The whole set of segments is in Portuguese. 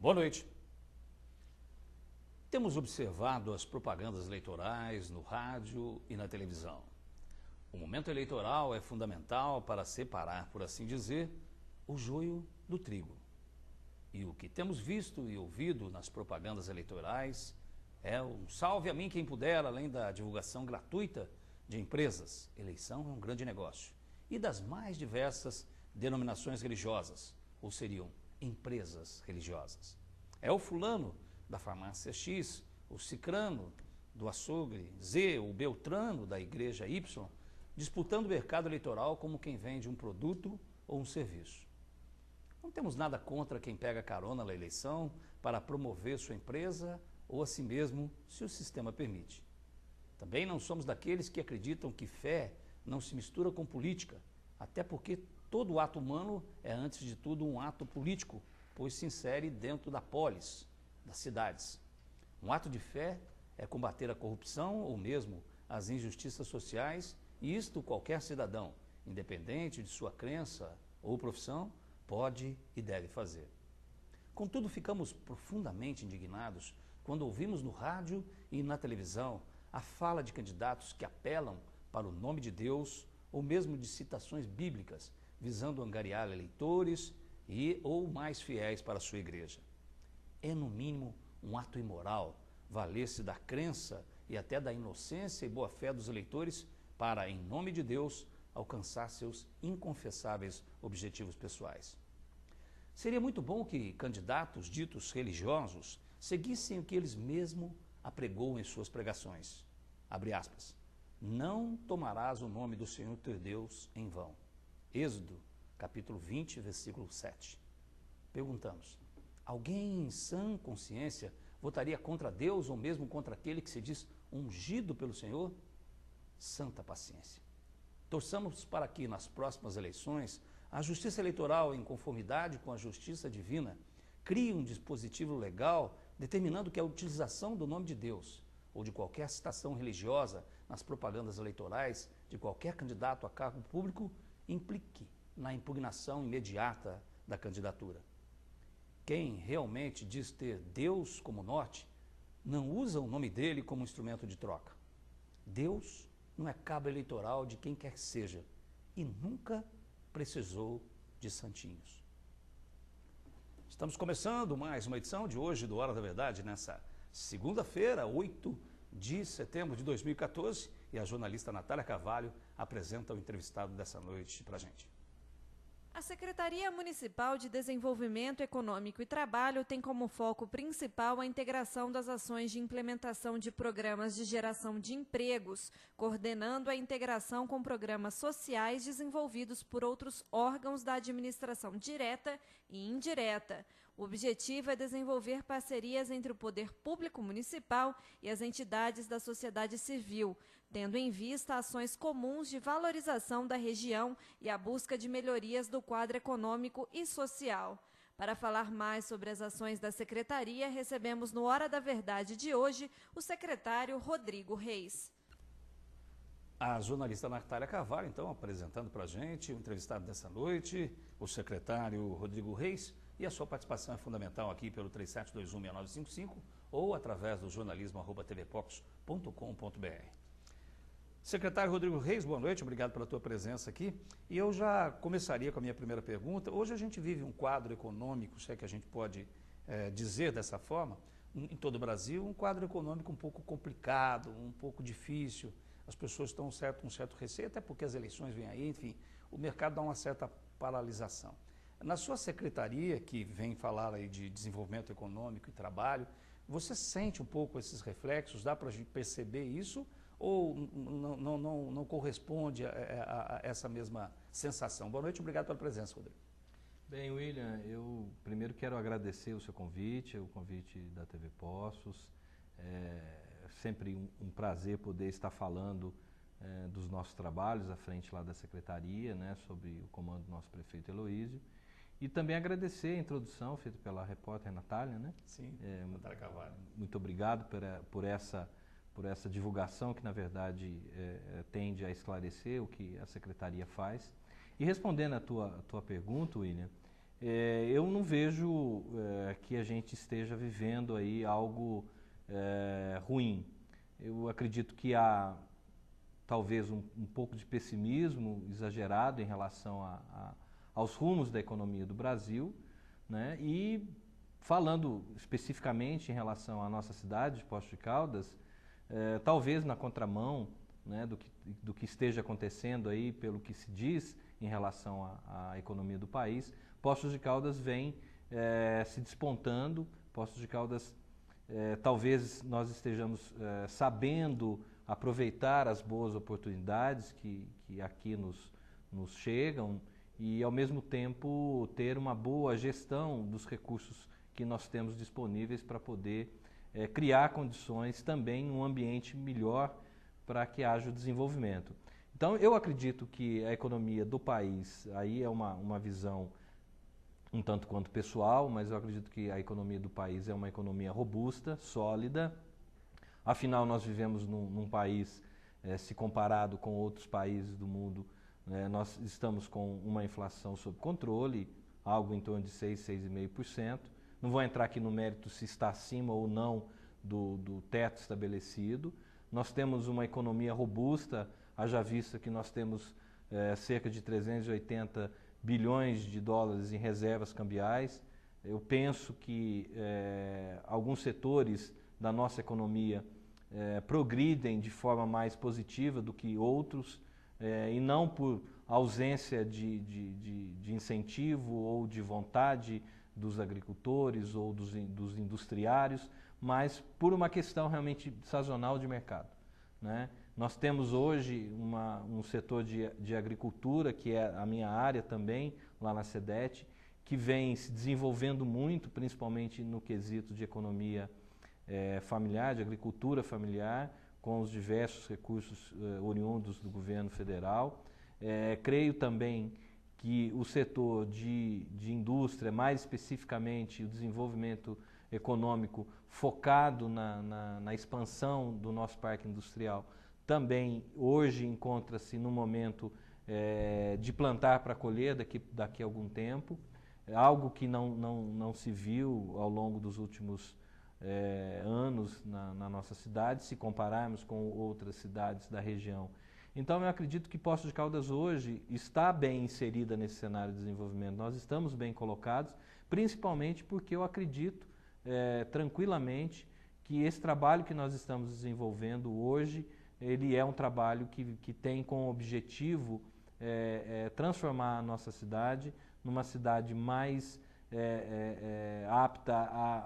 Boa noite. Temos observado as propagandas eleitorais no rádio e na televisão. O momento eleitoral é fundamental para separar, por assim dizer, o joio do trigo. E o que temos visto e ouvido nas propagandas eleitorais é um salve a mim quem puder, além da divulgação gratuita de empresas. Eleição é um grande negócio. E das mais diversas denominações religiosas, ou seriam empresas religiosas. É o fulano da farmácia X, o cicrano do açougue Z, o beltrano da igreja Y, disputando o mercado eleitoral como quem vende um produto ou um serviço. Não temos nada contra quem pega carona na eleição para promover sua empresa ou a si mesmo, se o sistema permite. Também não somos daqueles que acreditam que fé não se mistura com política, até porque todo ato humano é, antes de tudo, um ato político, pois se insere dentro da polis, das cidades. Um ato de fé é combater a corrupção ou mesmo as injustiças sociais, e isto qualquer cidadão, independente de sua crença ou profissão, pode e deve fazer. Contudo, ficamos profundamente indignados quando ouvimos no rádio e na televisão a fala de candidatos que apelam para o nome de Deus ou mesmo de citações bíblicas, visando angariar eleitores e ou mais fiéis para a sua igreja. É, no mínimo, um ato imoral valer-se da crença e até da inocência e boa-fé dos eleitores para, em nome de Deus, alcançar seus inconfessáveis objetivos pessoais. Seria muito bom que candidatos ditos religiosos seguissem o que eles mesmos apregoam em suas pregações. Abre aspas. Não tomarás o nome do Senhor teu Deus em vão. Êxodo, capítulo 20, versículo 7. Perguntamos, alguém em sã consciência votaria contra Deus ou mesmo contra aquele que se diz ungido pelo Senhor? Santa paciência. Torçamos para que, nas próximas eleições, a Justiça Eleitoral, em conformidade com a Justiça Divina, crie um dispositivo legal determinando que a utilização do nome de Deus ou de qualquer citação religiosa nas propagandas eleitorais de qualquer candidato a cargo público implique na impugnação imediata da candidatura. Quem realmente diz ter Deus como norte, não usa o nome dele como instrumento de troca. Deus não é cabo eleitoral de quem quer que seja e nunca precisou de santinhos. Estamos começando mais uma edição de hoje do Hora da Verdade, nessa segunda-feira, 8 de setembro de 2014, e a jornalista Natália Carvalho apresenta o entrevistado dessa noite para a gente. A Secretaria Municipal de Desenvolvimento Econômico e Trabalho tem como foco principal a integração das ações de implementação de programas de geração de empregos, coordenando a integração com programas sociais desenvolvidos por outros órgãos da administração direta e indireta. O objetivo é desenvolver parcerias entre o poder público municipal e as entidades da sociedade civil, tendo em vista ações comuns de valorização da região e a busca de melhorias do quadro econômico e social. Para falar mais sobre as ações da Secretaria, recebemos no Hora da Verdade de hoje o secretário Rodrigo Reis. A jornalista Natália Carvalho, então, apresentando para a gente o entrevistado dessa noite, o secretário Rodrigo Reis, e a sua participação é fundamental aqui pelo 37216955 ou através do jornalismo@tvpox.com.br. Secretário Rodrigo Reis, boa noite, obrigado pela tua presença aqui. E eu já começaria com a minha primeira pergunta. Hoje a gente vive um quadro econômico, se é que a gente pode dizer dessa forma, em todo o Brasil, um quadro econômico um pouco complicado, um pouco difícil. As pessoas estão com um certo receio, até porque as eleições vêm aí, enfim, o mercado dá uma certa paralisação. Na sua secretaria, que vem falar aí de desenvolvimento econômico e trabalho, você sente um pouco esses reflexos? Dá para a gente perceber isso? Ou não corresponde a essa mesma sensação? Boa noite, obrigado pela presença, Rodrigo. Bem, William, eu primeiro quero agradecer o seu convite, o convite da TV Poços. É sempre um prazer poder estar falando dos nossos trabalhos à frente lá da Secretaria, né, sob o comando do nosso prefeito Heloísio. E também agradecer a introdução feita pela repórter Natália, né? Sim, Natália Carvalho. Muito obrigado por essa divulgação que, na verdade, tende a esclarecer o que a Secretaria faz. E respondendo a tua pergunta, William, eu não vejo que a gente esteja vivendo aí algo ruim. Eu acredito que há talvez um pouco de pessimismo exagerado em relação aos rumos da economia do Brasil, né? E falando especificamente em relação à nossa cidade de Poços de Caldas, talvez na contramão, né, do que esteja acontecendo aí, pelo que se diz em relação à economia do país, Poços de Caldas vem se despontando. Poços de Caldas, talvez nós estejamos sabendo aproveitar as boas oportunidades que aqui nos chegam e, ao mesmo tempo, ter uma boa gestão dos recursos que nós temos disponíveis para poder criar condições também, um ambiente melhor para que haja o desenvolvimento. Então, eu acredito que a economia do país, aí é uma visão um tanto quanto pessoal, mas eu acredito que a economia do país é uma economia robusta, sólida. Afinal, nós vivemos num país, se comparado com outros países do mundo, nós estamos com uma inflação sob controle, algo em torno de 6, 6,5%. Não vou entrar aqui no mérito se está acima ou não do teto estabelecido. Nós temos uma economia robusta, haja vista que nós temos cerca de 380 bilhões de dólares em reservas cambiais. Eu penso que alguns setores da nossa economia progridem de forma mais positiva do que outros, e não por ausência de incentivo ou de vontade dos agricultores ou dos industriários, mas por uma questão realmente sazonal de mercado, né? Nós temos hoje um setor de agricultura, que é a minha área também, lá na SEDET, que vem se desenvolvendo muito, principalmente no quesito de economia familiar, de agricultura familiar, com os diversos recursos oriundos do governo federal. Creio também que o setor de indústria, mais especificamente o desenvolvimento econômico focado na expansão do nosso parque industrial, também hoje encontra-se no momento de plantar para colher daqui a algum tempo, algo que não se viu ao longo dos últimos anos na nossa cidade, se compararmos com outras cidades da região. Então, eu acredito que Poços de Caldas hoje está bem inserida nesse cenário de desenvolvimento. Nós estamos bem colocados, principalmente porque eu acredito tranquilamente que esse trabalho que nós estamos desenvolvendo hoje, ele é um trabalho que tem como objetivo transformar a nossa cidade numa cidade mais apta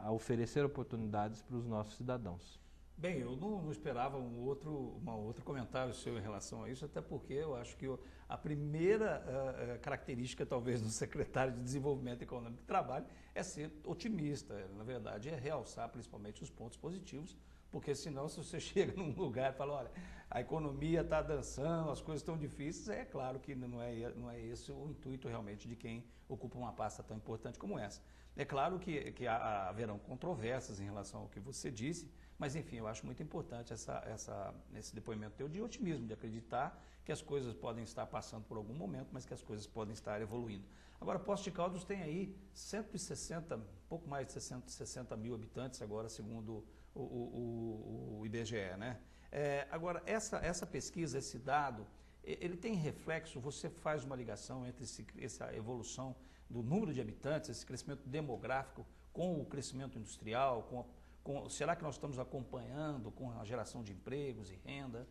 a oferecer oportunidades para os nossos cidadãos. Bem, eu não esperava um outro comentário seu em relação a isso, até porque eu acho que a primeira característica, talvez, do secretário de Desenvolvimento Econômico e Trabalho é ser otimista. Na verdade, é realçar principalmente os pontos positivos, porque senão, se você chega num lugar e fala, olha, a economia está dançando, as coisas estão difíceis, é claro que não é esse o intuito realmente de quem ocupa uma pasta tão importante como essa. É claro que haverão controvérsias em relação ao que você disse, mas, enfim, eu acho muito importante esse depoimento teu de otimismo, de acreditar que as coisas podem estar passando por algum momento, mas que as coisas podem estar evoluindo. Agora, Poços de Caldas tem aí 160, pouco mais de 60 mil habitantes agora, segundo o IBGE, né? Agora, essa pesquisa, esse dado, ele tem reflexo, você faz uma ligação entre essa evolução do número de habitantes, esse crescimento demográfico com o crescimento industrial, será que nós estamos acompanhando com a geração de empregos e renda?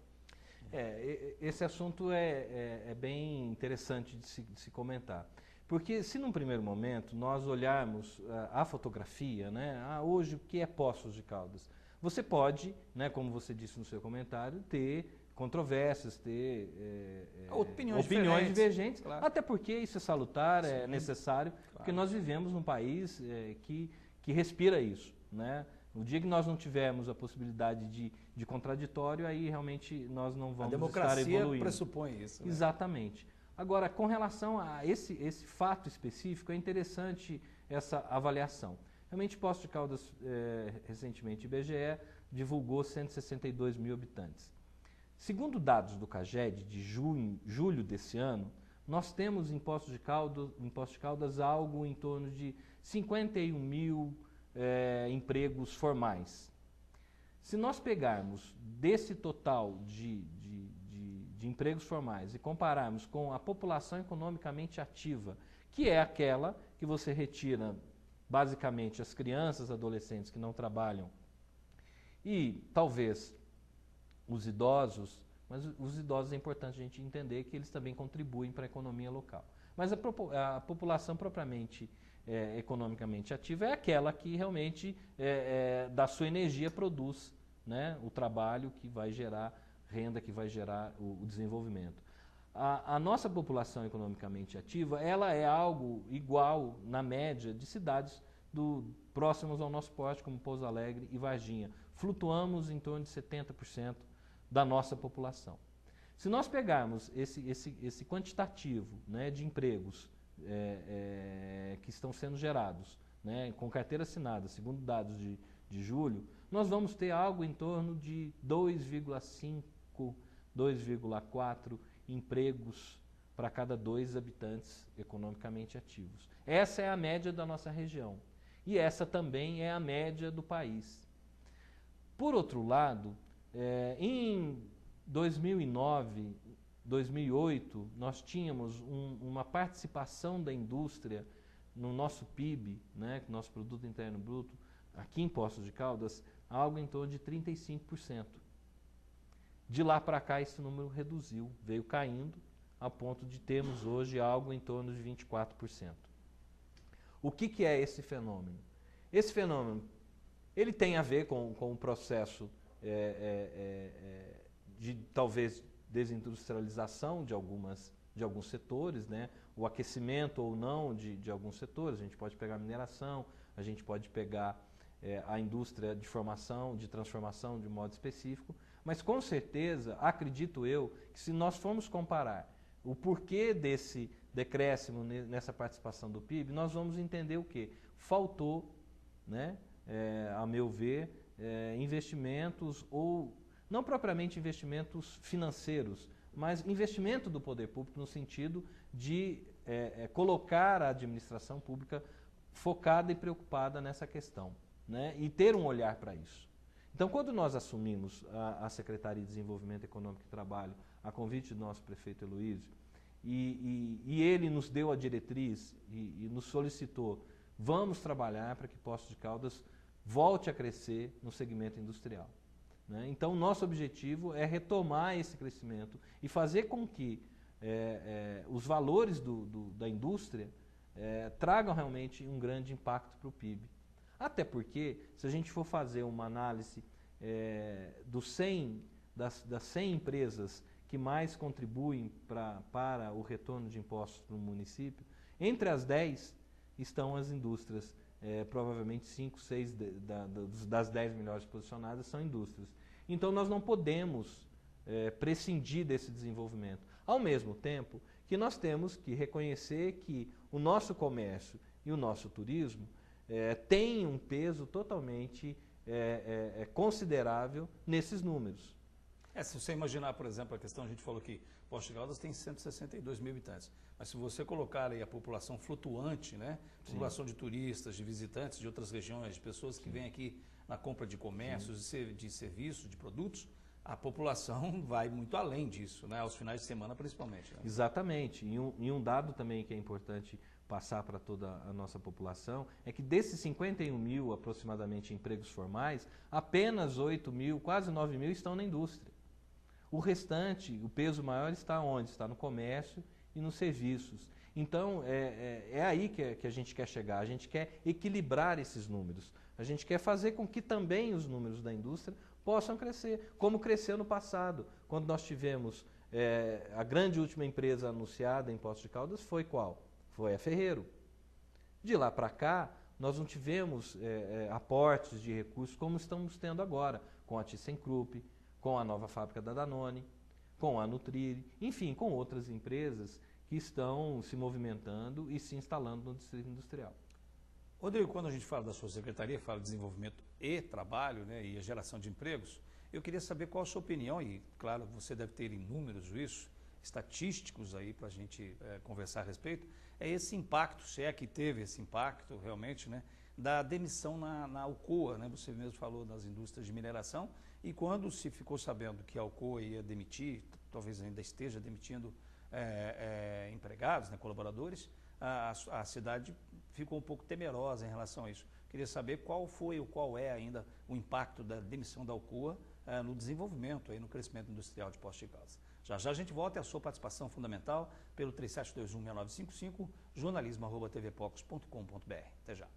Esse assunto é bem interessante de se comentar. Porque se num primeiro momento nós olharmos a fotografia, né, hoje o que é Poços de Caldas, você pode, né, como você disse no seu comentário, ter controvérsias, ter opiniões divergentes, claro. Até porque isso é salutar, é necessário, claro. Porque nós vivemos num país que respira isso, né? No dia que nós não tivermos a possibilidade de contraditório, aí realmente nós não vamos estar evoluindo. A democracia pressupõe isso. Né? Exatamente. Agora, com relação a esse fato específico, é interessante essa avaliação. Realmente, Poços de Caldas, recentemente, o IBGE divulgou 162 mil habitantes. Segundo dados do CAGED, de julho desse ano, nós temos em Poços de Caldas algo em torno de 51 mil empregos formais. Se nós pegarmos desse total de empregos formais e compararmos com a população economicamente ativa, que é aquela que você retira basicamente as crianças, adolescentes que não trabalham e talvez os idosos, mas os idosos é importante a gente entender que eles também contribuem para a economia local. Mas a população propriamente economicamente ativa é aquela que realmente da sua energia produz, né, o trabalho que vai gerar renda, que vai gerar o desenvolvimento. A nossa população economicamente ativa, ela é algo igual na média de cidades próximas ao nosso porte, como Pouso Alegre e Varginha. Flutuamos em torno de 70% da nossa população. Se nós pegarmos esse quantitativo, né, de empregos que estão sendo gerados, né, com carteira assinada, segundo dados de julho, nós vamos ter algo em torno de 2,5, 2,4 empregos para cada 2 habitantes economicamente ativos. Essa é a média da nossa região e essa também é a média do país. Por outro lado, em 2009, 2008, nós tínhamos uma participação da indústria no nosso PIB, né, nosso Produto Interno Bruto, aqui em Poços de Caldas, algo em torno de 35%. De lá para cá, esse número reduziu, veio caindo, a ponto de termos hoje algo em torno de 24%. O que é esse fenômeno? Esse fenômeno, ele tem a ver com o processo de, talvez, desindustrialização de alguns setores, né? O aquecimento ou não de alguns setores. A gente pode pegar a mineração, a gente pode pegar a indústria de formação, de transformação de modo específico, mas com certeza, acredito eu, que se nós formos comparar o porquê desse decréscimo nessa participação do PIB, nós vamos entender o quê? Faltou, né, a meu ver, investimentos, ou não propriamente investimentos financeiros, mas investimento do poder público no sentido de colocar a administração pública focada e preocupada nessa questão, né, e ter um olhar para isso. Então, quando nós assumimos a Secretaria de Desenvolvimento Econômico e Trabalho, a convite do nosso prefeito Heloísio, e ele nos deu a diretriz e nos solicitou, vamos trabalhar para que Poços de Caldas volte a crescer no segmento industrial, né? Então, nosso objetivo é retomar esse crescimento e fazer com que os valores da indústria tragam realmente um grande impacto para o PIB. Até porque, se a gente for fazer uma análise das 100 empresas que mais contribuem para o retorno de impostos para o município, entre as 10 estão as indústrias. Provavelmente 5, 6 das 10 melhores posicionadas são indústrias. Então, nós não podemos prescindir desse desenvolvimento. Ao mesmo tempo que nós temos que reconhecer que o nosso comércio e o nosso turismo tem um peso totalmente considerável nesses números. Se você imaginar, por exemplo, a questão, a gente falou que Poços de Caldas tem 162 mil habitantes, mas se você colocar aí a população flutuante, né, população de turistas, de visitantes de outras regiões, de pessoas que vêm aqui na compra de comércios, de serviços, de produtos, a população vai muito além disso, né, aos finais de semana principalmente. Né? Exatamente. E um dado também que é importante passar para toda a nossa população é que desses 51 mil aproximadamente empregos formais, apenas 8 mil, quase 9 mil estão na indústria. O restante, o peso maior está onde? Está no comércio e nos serviços. Então, é aí que a gente quer chegar. A gente quer equilibrar esses números. A gente quer fazer com que também os números da indústria possam crescer, como cresceu no passado. Quando nós tivemos a grande última empresa anunciada em Poços de Caldas, foi qual? Foi a Ferreiro. De lá para cá, nós não tivemos aportes de recursos como estamos tendo agora, com a ThyssenKrupp, com a nova fábrica da Danone, com a Nutrilli, enfim, com outras empresas que estão se movimentando e se instalando no distrito industrial. Rodrigo, quando a gente fala da sua secretaria, fala de desenvolvimento e trabalho, né, e a geração de empregos, eu queria saber qual a sua opinião, e claro, você deve ter em números isso, estatísticos aí para a gente conversar a respeito, é esse impacto, se é que teve esse impacto realmente, né, da demissão na Alcoa, né? Você mesmo falou das indústrias de mineração, e quando se ficou sabendo que a Alcoa ia demitir, talvez ainda esteja demitindo empregados, né, colaboradores, a cidade ficou um pouco temerosa em relação a isso. Queria saber qual foi ou qual é ainda o impacto da demissão da Alcoa no desenvolvimento, aí, no crescimento industrial de Poços de Caldas. Já já a gente volta e a sua participação fundamental pelo 37216955, jornalismo@tvpocos.com.br. Até já.